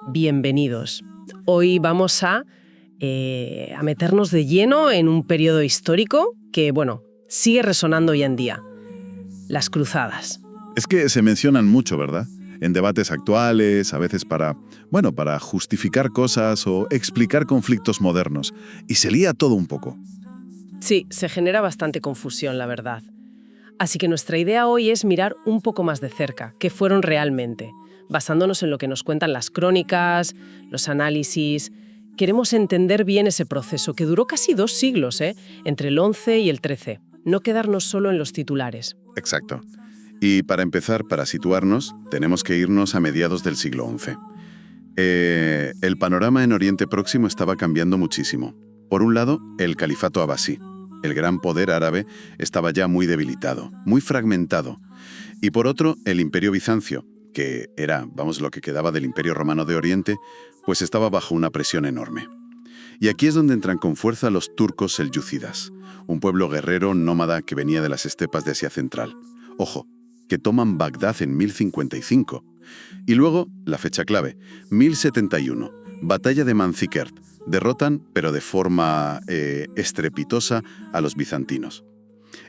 Bienvenidos. Hoy vamos a meternos de lleno en un periodo histórico que, sigue resonando hoy en día. Las cruzadas. Es que se mencionan mucho, ¿verdad? En debates actuales, a veces para justificar cosas o explicar conflictos modernos. Y se lía todo un poco. Sí, se genera bastante confusión, la verdad. Así que nuestra idea hoy es mirar un poco más de cerca qué fueron realmente, basándonos en lo que nos cuentan las crónicas, los análisis. Queremos entender bien ese proceso que duró casi 2 siglos, entre el 11 y el 13. No quedarnos solo en los titulares. Exacto. Y para empezar, para situarnos, tenemos que irnos a mediados del siglo XI. El panorama en Oriente Próximo estaba cambiando muchísimo. Por un lado, el califato abasí. El gran poder árabe estaba ya muy debilitado, muy fragmentado. Y por otro, el Imperio Bizancio, que era, lo que quedaba del Imperio Romano de Oriente, pues estaba bajo una presión enorme. Y aquí es donde entran con fuerza los turcos selyúcidas, un pueblo guerrero nómada que venía de las estepas de Asia Central. Ojo, que toman Bagdad en 1055. Y luego, la fecha clave, 1071, batalla de Manzikert. Derrotan, pero de forma estrepitosa, a los bizantinos.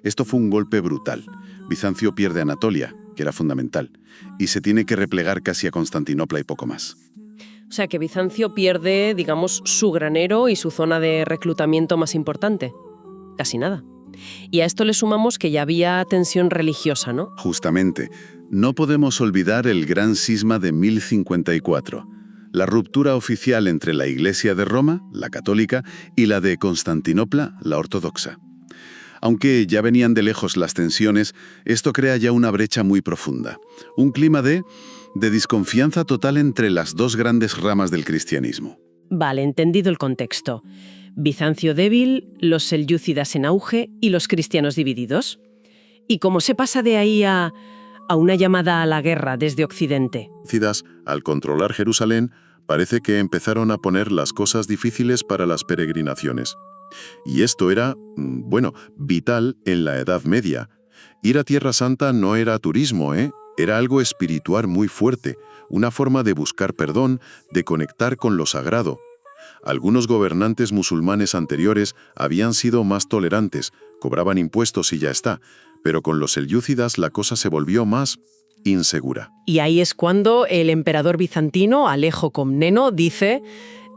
Esto fue un golpe brutal. Bizancio pierde Anatolia, que era fundamental, y se tiene que replegar casi a Constantinopla y poco más. O sea que Bizancio pierde, su granero y su zona de reclutamiento más importante. Casi nada. Y a esto le sumamos que ya había tensión religiosa, ¿no? Justamente. No podemos olvidar el gran cisma de 1054. La ruptura oficial entre la Iglesia de Roma, la católica, y la de Constantinopla, la ortodoxa. Aunque ya venían de lejos las tensiones, esto crea ya una brecha muy profunda. Un clima de desconfianza total entre las dos grandes ramas del cristianismo. Vale, entendido el contexto. Bizancio débil, los selyúcidas en auge y los cristianos divididos. ¿Y cómo se pasa de ahí a una llamada a la guerra desde Occidente? Al controlar Jerusalén, parece que empezaron a poner las cosas difíciles para las peregrinaciones. Y esto era, vital en la Edad Media. Ir a Tierra Santa no era turismo, Era algo espiritual muy fuerte, una forma de buscar perdón, de conectar con lo sagrado. Algunos gobernantes musulmanes anteriores habían sido más tolerantes, cobraban impuestos y ya está, pero con los selyúcidas la cosa se volvió más insegura. Y ahí es cuando el emperador bizantino, Alejo Comneno, dice: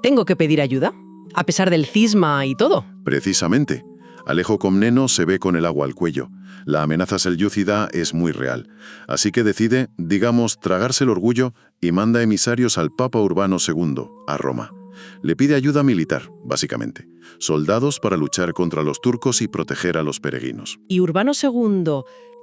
«Tengo que pedir ayuda, a pesar del cisma y todo». Precisamente. Alejo Comneno se ve con el agua al cuello. La amenaza selyúcida es muy real. Así que decide, tragarse el orgullo y manda emisarios al Papa Urbano II, a Roma. Le pide ayuda militar, básicamente. Soldados para luchar contra los turcos y proteger a los peregrinos. ¿Y Urbano II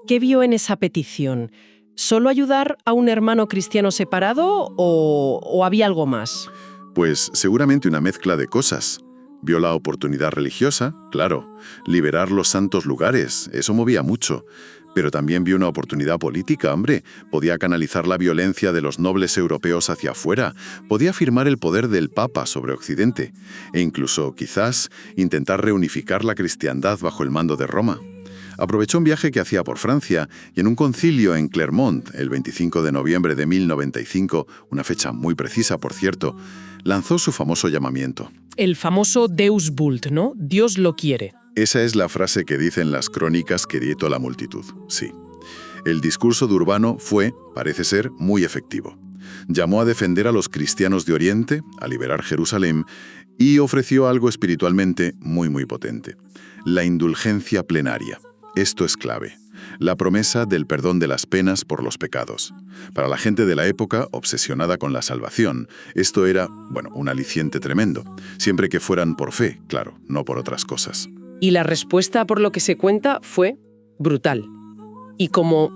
qué vio en esa petición? ¿Solo ayudar a un hermano cristiano separado o había algo más? Pues seguramente una mezcla de cosas. Vio la oportunidad religiosa, claro. Liberar los santos lugares, eso movía mucho. Pero también vio una oportunidad política, hombre. Podía canalizar la violencia de los nobles europeos hacia afuera. Podía afirmar el poder del Papa sobre Occidente. E incluso, quizás, intentar reunificar la cristiandad bajo el mando de Roma. Aprovechó un viaje que hacía por Francia y en un concilio en Clermont, el 25 de noviembre de 1095, una fecha muy precisa, por cierto, lanzó su famoso llamamiento. El famoso Deus vult, ¿no? Dios lo quiere. Esa es la frase que dicen las crónicas que irritó a la multitud, sí. El discurso de Urbano fue, parece ser, muy efectivo. Llamó a defender a los cristianos de Oriente, a liberar Jerusalén, y ofreció algo espiritualmente muy, muy potente: la indulgencia plenaria. Esto es clave. La promesa del perdón de las penas por los pecados. Para la gente de la época, obsesionada con la salvación, esto era, un aliciente tremendo. Siempre que fueran por fe, claro, no por otras cosas. Y la respuesta, por lo que se cuenta, fue brutal. Y como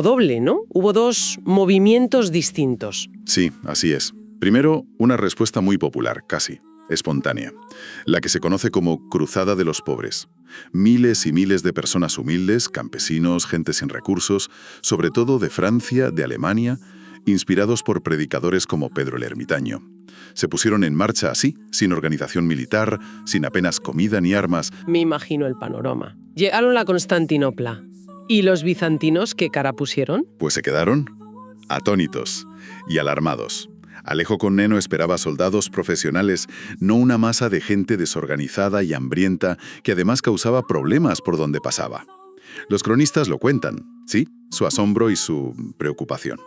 doble, ¿no? Hubo 2 movimientos distintos. Sí, así es. Primero, una respuesta muy popular, casi espontánea, la que se conoce como Cruzada de los Pobres. Miles y miles de personas humildes, campesinos, gente sin recursos, sobre todo de Francia, de Alemania, inspirados por predicadores como Pedro el Ermitaño. Se pusieron en marcha así, sin organización militar, sin apenas comida ni armas. Me imagino el panorama. Llegaron a Constantinopla. ¿Y los bizantinos qué cara pusieron? Pues se quedaron. atónitos y alarmados. Alejo Comneno esperaba soldados profesionales, no una masa de gente desorganizada y hambrienta que además causaba problemas por donde pasaba. Los cronistas lo cuentan, sí, su asombro y su preocupación.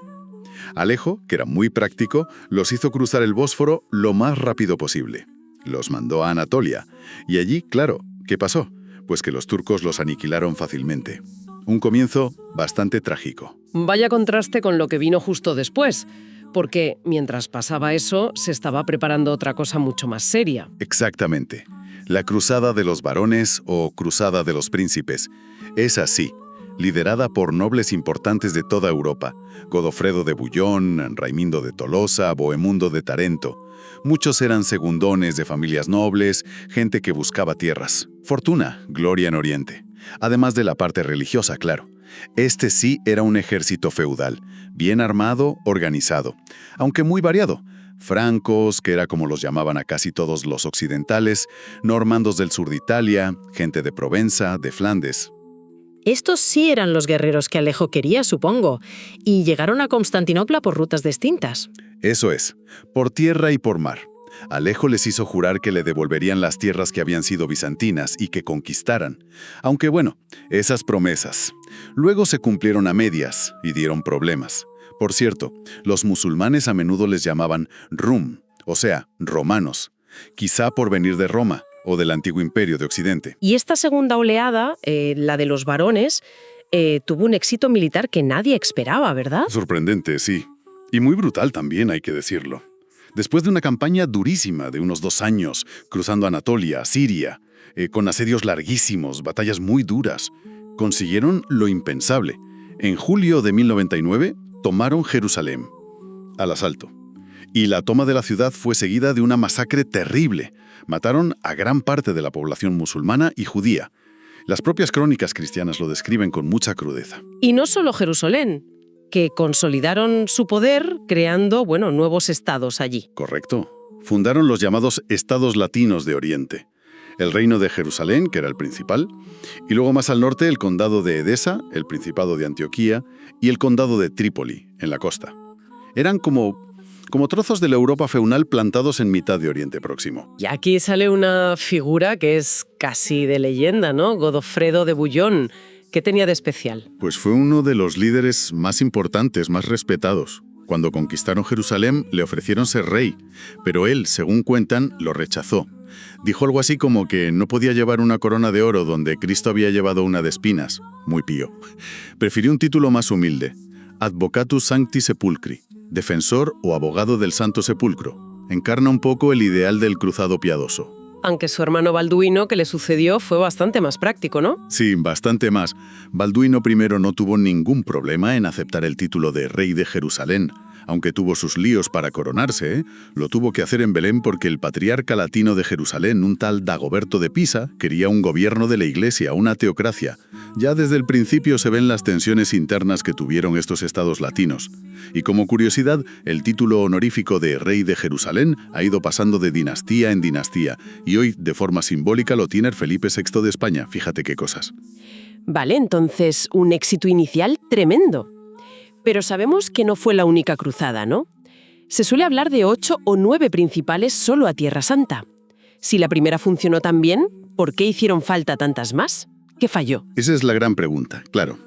Alejo, que era muy práctico, los hizo cruzar el Bósforo lo más rápido posible. Los mandó a Anatolia. Y allí, claro, ¿qué pasó? Pues que los turcos los aniquilaron fácilmente. Un comienzo bastante trágico. Vaya contraste con lo que vino justo después, porque mientras pasaba eso, se estaba preparando otra cosa mucho más seria. Exactamente. La Cruzada de los Varones o Cruzada de los Príncipes. Es así, liderada por nobles importantes de toda Europa. Godofredo de Bouillon, Raimindo de Tolosa, Bohemundo de Tarento. Muchos eran segundones de familias nobles, gente que buscaba tierras, fortuna, gloria en Oriente. Además de la parte religiosa, claro. Este sí era un ejército feudal, bien armado, organizado, aunque muy variado. Francos, que era como los llamaban a casi todos los occidentales, normandos del sur de Italia, gente de Provenza, de Flandes. Estos sí eran los guerreros que Alejo quería, supongo, y llegaron a Constantinopla por rutas distintas. Eso es, por tierra y por mar. Alejo les hizo jurar que le devolverían las tierras que habían sido bizantinas y que conquistaran. Aunque bueno, esas promesas. Luego se cumplieron a medias y dieron problemas. Por cierto, los musulmanes a menudo les llamaban Rum, o sea, romanos, quizá por venir de Roma o del antiguo imperio de Occidente. Y esta segunda oleada, la de los varones, tuvo un éxito militar que nadie esperaba, ¿verdad? Sorprendente, sí. Y muy brutal también, hay que decirlo. Después de una campaña durísima de unos 2 años, cruzando Anatolia, Siria, con asedios larguísimos, batallas muy duras, consiguieron lo impensable. En julio de 1099, tomaron Jerusalén, al asalto. Y la toma de la ciudad fue seguida de una masacre terrible. Mataron a gran parte de la población musulmana y judía. Las propias crónicas cristianas lo describen con mucha crudeza. Y no solo Jerusalén, que consolidaron su poder creando, nuevos estados allí. Correcto. Fundaron los llamados Estados Latinos de Oriente. El reino de Jerusalén, que era el principal, y luego más al norte el condado de Edesa, el principado de Antioquía, y el condado de Trípoli, en la costa. Eran como trozos de la Europa feudal plantados en mitad de Oriente Próximo. Y aquí sale una figura que es casi de leyenda, ¿no? Godofredo de Bouillon. ¿Qué tenía de especial? Pues fue uno de los líderes más importantes, más respetados. Cuando conquistaron Jerusalén, le ofrecieron ser rey, pero él, según cuentan, lo rechazó. Dijo algo así como que no podía llevar una corona de oro donde Cristo había llevado una de espinas. Muy pío. Prefirió un título más humilde, Advocatus Sancti Sepulcri, defensor o abogado del Santo Sepulcro. Encarna un poco el ideal del cruzado piadoso. Aunque su hermano Balduino, que le sucedió, fue bastante más práctico, ¿no? Sí, bastante más. Balduino I no tuvo ningún problema en aceptar el título de rey de Jerusalén. Aunque tuvo sus líos para coronarse, lo tuvo que hacer en Belén porque el patriarca latino de Jerusalén, un tal Dagoberto de Pisa, quería un gobierno de la Iglesia, una teocracia. Ya desde el principio se ven las tensiones internas que tuvieron estos estados latinos. Y como curiosidad, el título honorífico de rey de Jerusalén ha ido pasando de dinastía en dinastía, y hoy, de forma simbólica, lo tiene Felipe VI de España. Fíjate qué cosas. Vale, entonces un éxito inicial tremendo. Pero sabemos que no fue la única cruzada, ¿no? Se suele hablar de 8 o 9 principales solo a Tierra Santa. Si la primera funcionó tan bien, ¿por qué hicieron falta tantas más? ¿Qué falló? Esa es la gran pregunta, claro.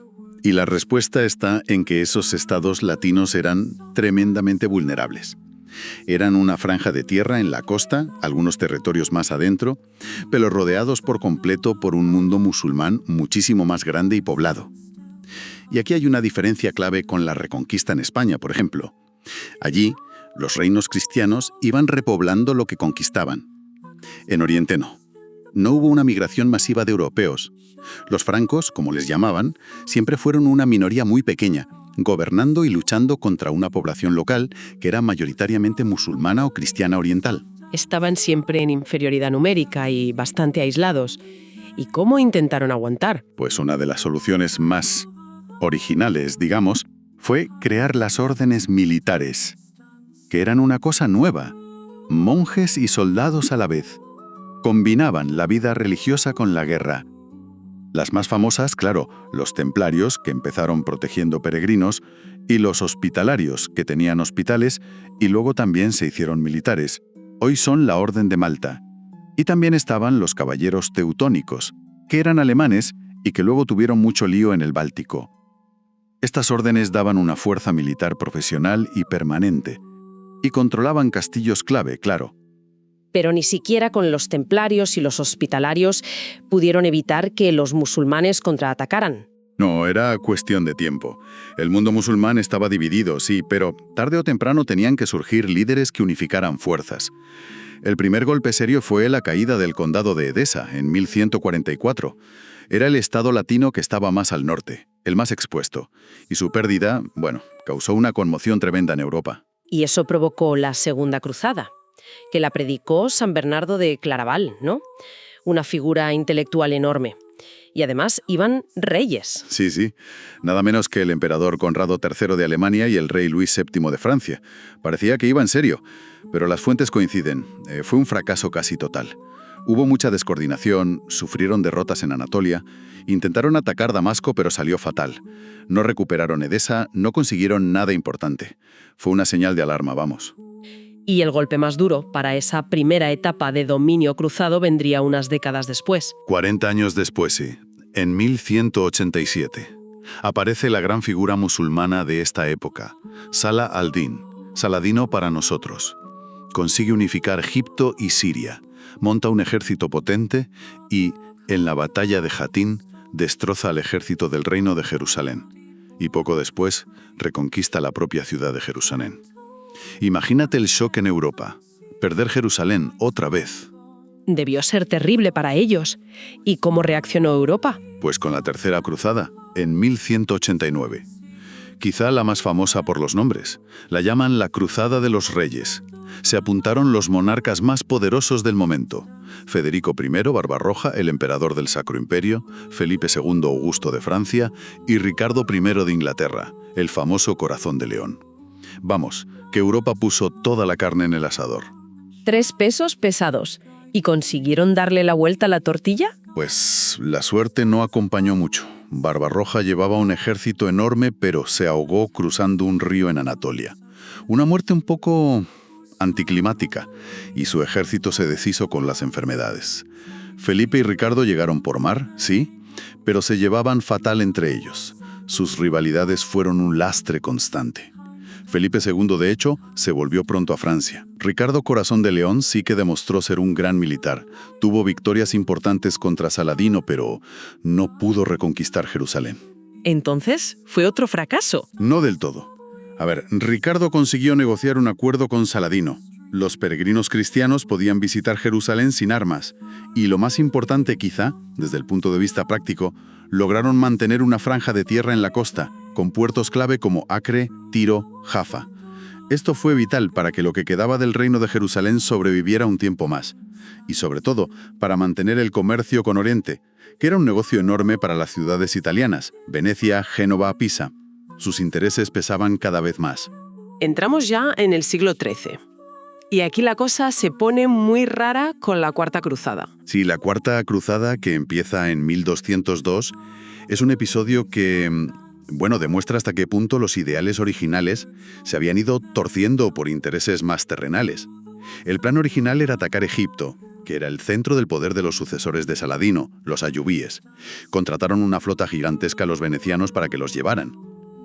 Y la respuesta está en que esos estados latinos eran tremendamente vulnerables. Eran una franja de tierra en la costa, algunos territorios más adentro, pero rodeados por completo por un mundo musulmán muchísimo más grande y poblado. Y aquí hay una diferencia clave con la Reconquista en España, por ejemplo. Allí, los reinos cristianos iban repoblando lo que conquistaban. En Oriente no. No hubo una migración masiva de europeos. Los francos, como les llamaban, siempre fueron una minoría muy pequeña, gobernando y luchando contra una población local que era mayoritariamente musulmana o cristiana oriental. Estaban siempre en inferioridad numérica y bastante aislados. ¿Y cómo intentaron aguantar? Pues una de las soluciones más originales, digamos, fue crear las órdenes militares, que eran una cosa nueva. Monjes y soldados a la vez. Combinaban la vida religiosa con la guerra. Las más famosas, claro, los templarios, que empezaron protegiendo peregrinos, y los hospitalarios, que tenían hospitales y luego también se hicieron militares. Hoy son la Orden de Malta. Y también estaban los caballeros teutónicos, que eran alemanes y que luego tuvieron mucho lío en el Báltico. Estas órdenes daban una fuerza militar profesional y permanente, y controlaban castillos clave, claro. Pero ni siquiera con los templarios y los hospitalarios pudieron evitar que los musulmanes contraatacaran. No, era cuestión de tiempo. El mundo musulmán estaba dividido, sí, pero tarde o temprano tenían que surgir líderes que unificaran fuerzas. El primer golpe serio fue la caída del condado de Edesa en 1144. Era el estado latino que estaba más al norte, el más expuesto, y su pérdida, causó una conmoción tremenda en Europa. Y eso provocó la Segunda Cruzada, que la predicó San Bernardo de Claraval, ¿no? Una figura intelectual enorme. Y además iban reyes. Sí. Nada menos que el emperador Conrado III de Alemania y el rey Luis VII de Francia. Parecía que iba en serio, pero las fuentes coinciden. Fue un fracaso casi total. Hubo mucha descoordinación, sufrieron derrotas en Anatolia, intentaron atacar Damasco pero salió fatal. No recuperaron Edesa, no consiguieron nada importante. Fue una señal de alarma, vamos. Y el golpe más duro para esa primera etapa de dominio cruzado vendría unas décadas después. 40 años después, sí. En 1187. Aparece la gran figura musulmana de esta época, Salah al-Din, Saladino para nosotros. Consigue unificar Egipto y Siria, monta un ejército potente y, en la batalla de Jatín, destroza al ejército del reino de Jerusalén. Y poco después, reconquista la propia ciudad de Jerusalén. Imagínate el shock en Europa. Perder Jerusalén otra vez. Debió ser terrible para ellos. ¿Y cómo reaccionó Europa? Pues con la Tercera Cruzada, en 1189. Quizá la más famosa por los nombres. La llaman la Cruzada de los Reyes. Se apuntaron los monarcas más poderosos del momento. Federico I Barbarroja, el emperador del Sacro Imperio, Felipe II Augusto de Francia y Ricardo I de Inglaterra, el famoso Corazón de León. Vamos, que Europa puso toda la carne en el asador. 3 pesos pesados. ¿Y consiguieron darle la vuelta a la tortilla? Pues la suerte no acompañó mucho. Barbarroja llevaba un ejército enorme, pero se ahogó cruzando un río en Anatolia. Una muerte un poco anticlimática, y su ejército se deshizo con las enfermedades. Felipe y Ricardo llegaron por mar, sí, pero se llevaban fatal entre ellos. Sus rivalidades fueron un lastre constante. Felipe II, de hecho, se volvió pronto a Francia. Ricardo Corazón de León sí que demostró ser un gran militar. Tuvo victorias importantes contra Saladino, pero no pudo reconquistar Jerusalén. Entonces, ¿fue otro fracaso? No del todo. A ver, Ricardo consiguió negociar un acuerdo con Saladino. Los peregrinos cristianos podían visitar Jerusalén sin armas. Y lo más importante quizá, desde el punto de vista práctico, lograron mantener una franja de tierra en la costa, con puertos clave como Acre, Tiro, Jaffa. Esto fue vital para que lo que quedaba del reino de Jerusalén sobreviviera un tiempo más. Y sobre todo, para mantener el comercio con Oriente, que era un negocio enorme para las ciudades italianas, Venecia, Génova, Pisa. Sus intereses pesaban cada vez más. Entramos ya en el siglo XIII. Y aquí la cosa se pone muy rara con la Cuarta Cruzada. Sí, la Cuarta Cruzada, que empieza en 1202, es un episodio que, demuestra hasta qué punto los ideales originales se habían ido torciendo por intereses más terrenales. El plan original era atacar Egipto, que era el centro del poder de los sucesores de Saladino, los ayubíes. Contrataron una flota gigantesca a los venecianos para que los llevaran.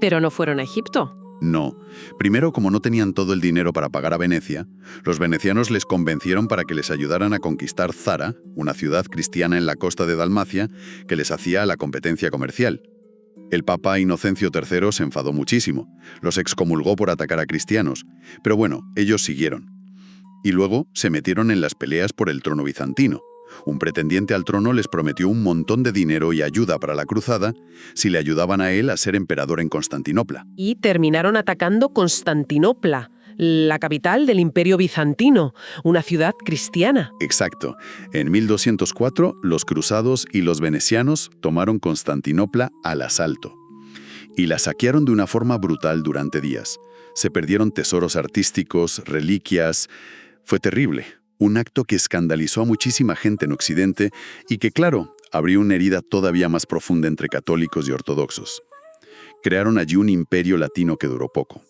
¿Pero no fueron a Egipto? No. Primero, como no tenían todo el dinero para pagar a Venecia, los venecianos les convencieron para que les ayudaran a conquistar Zara, una ciudad cristiana en la costa de Dalmacia, que les hacía la competencia comercial. El Papa Inocencio III se enfadó muchísimo, los excomulgó por atacar a cristianos, pero ellos siguieron. Y luego se metieron en las peleas por el trono bizantino. Un pretendiente al trono les prometió un montón de dinero y ayuda para la cruzada si le ayudaban a él a ser emperador en Constantinopla. Y terminaron atacando Constantinopla, la capital del Imperio Bizantino, una ciudad cristiana. Exacto. En 1204, los cruzados y los venecianos tomaron Constantinopla al asalto. Y la saquearon de una forma brutal durante días. Se perdieron tesoros artísticos, reliquias. Fue terrible. Un acto que escandalizó a muchísima gente en Occidente y que, claro, abrió una herida todavía más profunda entre católicos y ortodoxos. Crearon allí un imperio latino que duró poco.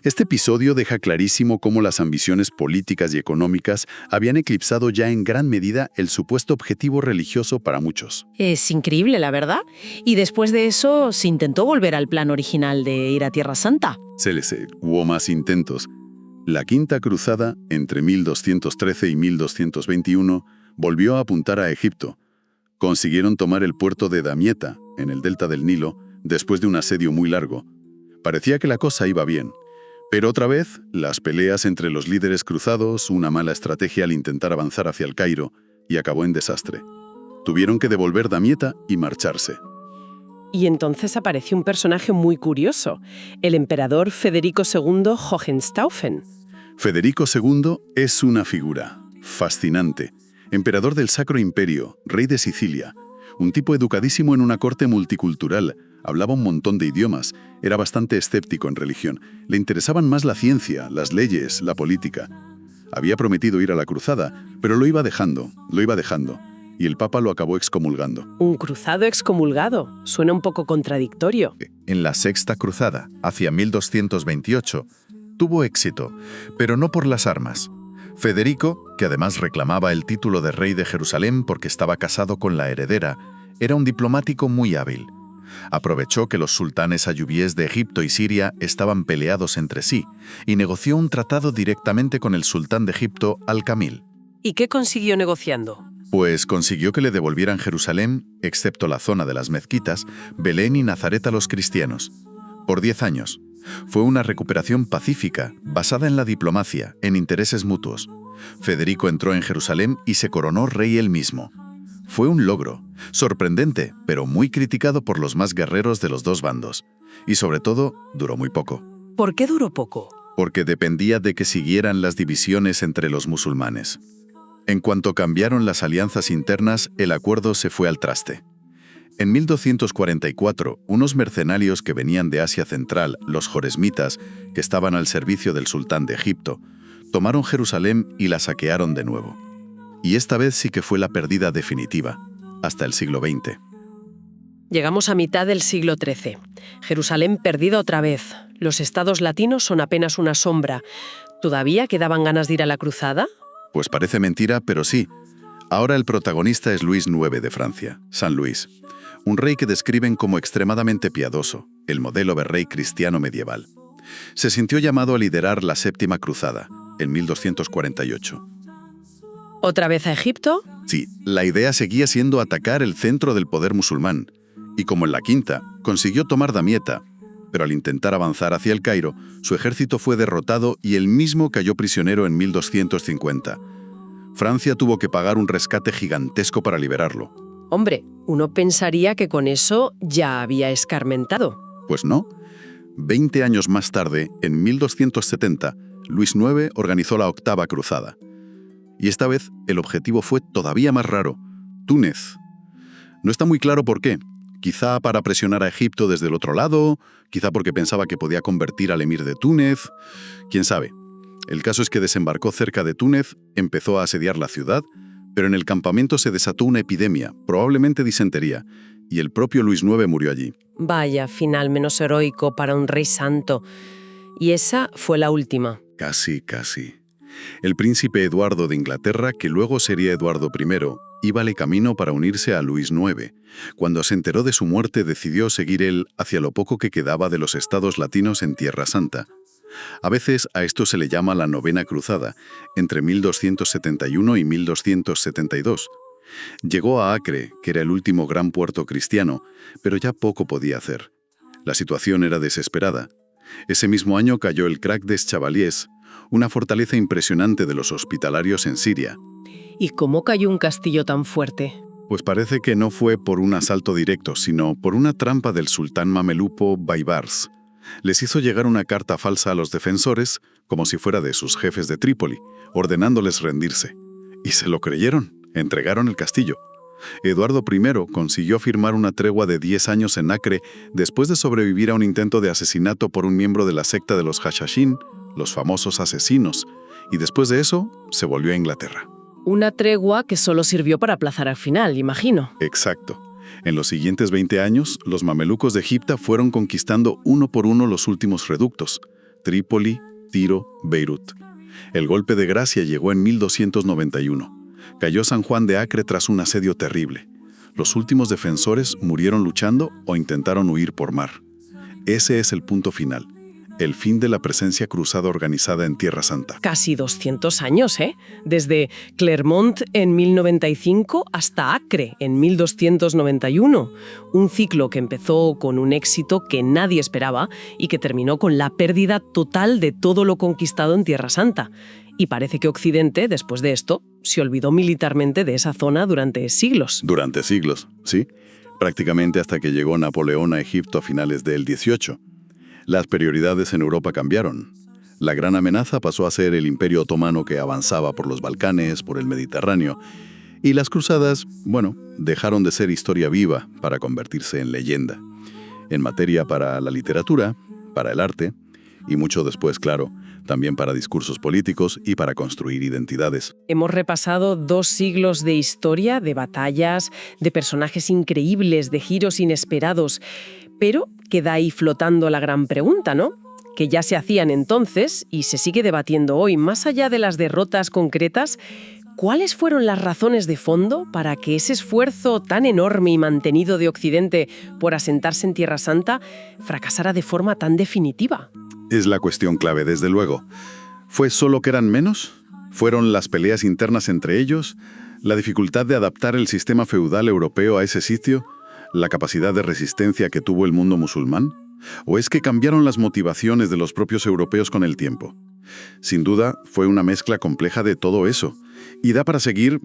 Este episodio deja clarísimo cómo las ambiciones políticas y económicas habían eclipsado ya en gran medida el supuesto objetivo religioso para muchos. Es increíble, la verdad. Y después de eso, se intentó volver al plan original de ir a Tierra Santa. Hubo más intentos. La Quinta Cruzada, entre 1213 y 1221, volvió a apuntar a Egipto. Consiguieron tomar el puerto de Damieta, en el delta del Nilo, después de un asedio muy largo. Parecía que la cosa iba bien. Pero otra vez, las peleas entre los líderes cruzados, una mala estrategia al intentar avanzar hacia el Cairo, y acabó en desastre. Tuvieron que devolver Damieta y marcharse. Y entonces apareció un personaje muy curioso, el emperador Federico II Hohenstaufen. Federico II es una figura fascinante. Emperador del Sacro Imperio, rey de Sicilia, un tipo educadísimo en una corte multicultural, hablaba un montón de idiomas, era bastante escéptico en religión, le interesaban más la ciencia, las leyes, la política. Había prometido ir a la cruzada, pero lo iba dejando, y el Papa lo acabó excomulgando. Un cruzado excomulgado, suena un poco contradictorio. En la Sexta Cruzada, hacia 1228, tuvo éxito, pero no por las armas. Federico, que además reclamaba el título de rey de Jerusalén porque estaba casado con la heredera, era un diplomático muy hábil. Aprovechó que los sultanes ayubíes de Egipto y Siria estaban peleados entre sí y negoció un tratado directamente con el sultán de Egipto, Al-Kamil. ¿Y qué consiguió negociando? Pues consiguió que le devolvieran Jerusalén, excepto la zona de las mezquitas, Belén y Nazaret a los cristianos. Por 10 años. Fue una recuperación pacífica, basada en la diplomacia, en intereses mutuos. Federico entró en Jerusalén y se coronó rey él mismo. Fue un logro, sorprendente, pero muy criticado por los más guerreros de los dos bandos. Y sobre todo, duró muy poco. ¿Por qué duró poco? Porque dependía de que siguieran las divisiones entre los musulmanes. En cuanto cambiaron las alianzas internas, el acuerdo se fue al traste. En 1244, unos mercenarios que venían de Asia Central, los joresmitas, que estaban al servicio del sultán de Egipto, tomaron Jerusalén y la saquearon de nuevo. Y esta vez sí que fue la pérdida definitiva, hasta el siglo XX. Llegamos a mitad del siglo XIII. Jerusalén perdida otra vez. Los estados latinos son apenas una sombra. ¿Todavía quedaban ganas de ir a la cruzada? Pues parece mentira, pero sí. Ahora el protagonista es Luis IX de Francia, San Luis. Un rey que describen como extremadamente piadoso, el modelo de rey cristiano medieval. Se sintió llamado a liderar la Séptima Cruzada, en 1248. ¿Otra vez a Egipto? Sí, la idea seguía siendo atacar el centro del poder musulmán. Y como en la Quinta, consiguió tomar Damieta, pero al intentar avanzar hacia el Cairo, su ejército fue derrotado y él mismo cayó prisionero en 1250. Francia tuvo que pagar un rescate gigantesco para liberarlo. Hombre, uno pensaría que con eso ya había escarmentado. Pues no. 20 años más tarde, en 1270, Luis IX organizó la Octava Cruzada. Y esta vez el objetivo fue todavía más raro: Túnez. No está muy claro por qué. Quizá para presionar a Egipto desde el otro lado, quizá porque pensaba que podía convertir al emir de Túnez. Quién sabe. El caso es que desembarcó cerca de Túnez, empezó a asediar la ciudad, pero en el campamento se desató una epidemia, probablemente disentería, y el propio Luis IX murió allí. Vaya, final menos heroico para un rey santo. Y esa fue la última. Casi. El príncipe Eduardo de Inglaterra, que luego sería Eduardo I, íbale camino para unirse a Luis IX. Cuando se enteró de su muerte, decidió seguir él hacia lo poco que quedaba de los estados latinos en Tierra Santa. A veces a esto se le llama la Novena Cruzada, entre 1271 y 1272. Llegó a Acre, que era el último gran puerto cristiano, pero ya poco podía hacer. La situación era desesperada. Ese mismo año cayó el Crac des Chavaliers, una fortaleza impresionante de los hospitalarios en Siria. ¿Y cómo cayó un castillo tan fuerte? Pues parece que no fue por un asalto directo, sino por una trampa del sultán mameluco Baibars. Les hizo llegar una carta falsa a los defensores, como si fuera de sus jefes de Trípoli, ordenándoles rendirse. Y se lo creyeron, entregaron el castillo. Eduardo I consiguió firmar una tregua de 10 años en Acre después de sobrevivir a un intento de asesinato por un miembro de la secta de los Hashashin, los famosos asesinos, y después de eso se volvió a Inglaterra. Una tregua que solo sirvió para aplazar al final, imagino. Exacto. En los siguientes 20 años, los mamelucos de Egipto fueron conquistando uno por uno los últimos reductos: Trípoli, Tiro, Beirut. El golpe de gracia llegó en 1291. Cayó San Juan de Acre tras un asedio terrible. Los últimos defensores murieron luchando o intentaron huir por mar. Ese es el punto final. El fin de la presencia cruzada organizada en Tierra Santa. Casi 200 años, ¿eh? Desde Clermont en 1095 hasta Acre en 1291. Un ciclo que empezó con un éxito que nadie esperaba y que terminó con la pérdida total de todo lo conquistado en Tierra Santa. Y parece que Occidente, después de esto, se olvidó militarmente de esa zona durante siglos. Durante siglos, sí. Prácticamente hasta que llegó Napoleón a Egipto a finales del 18. Las prioridades en Europa cambiaron. La gran amenaza pasó a ser el Imperio Otomano que avanzaba por los Balcanes, por el Mediterráneo. Y las cruzadas, dejaron de ser historia viva para convertirse en leyenda. En materia para la literatura, para el arte, y mucho después, claro, también para discursos políticos y para construir identidades. Hemos repasado 2 siglos de historia, de batallas, de personajes increíbles, de giros inesperados. Pero queda ahí flotando la gran pregunta, ¿no? Que ya se hacían entonces y se sigue debatiendo hoy, más allá de las derrotas concretas. ¿Cuáles fueron las razones de fondo para que ese esfuerzo tan enorme y mantenido de Occidente por asentarse en Tierra Santa fracasara de forma tan definitiva? Es la cuestión clave, desde luego. ¿Fue solo que eran menos? ¿Fueron las peleas internas entre ellos? ¿La dificultad de adaptar el sistema feudal europeo a ese sitio? ¿La capacidad de resistencia que tuvo el mundo musulmán? ¿O es que cambiaron las motivaciones de los propios europeos con el tiempo? Sin duda, fue una mezcla compleja de todo eso. Y da para seguir,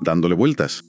dándole vueltas.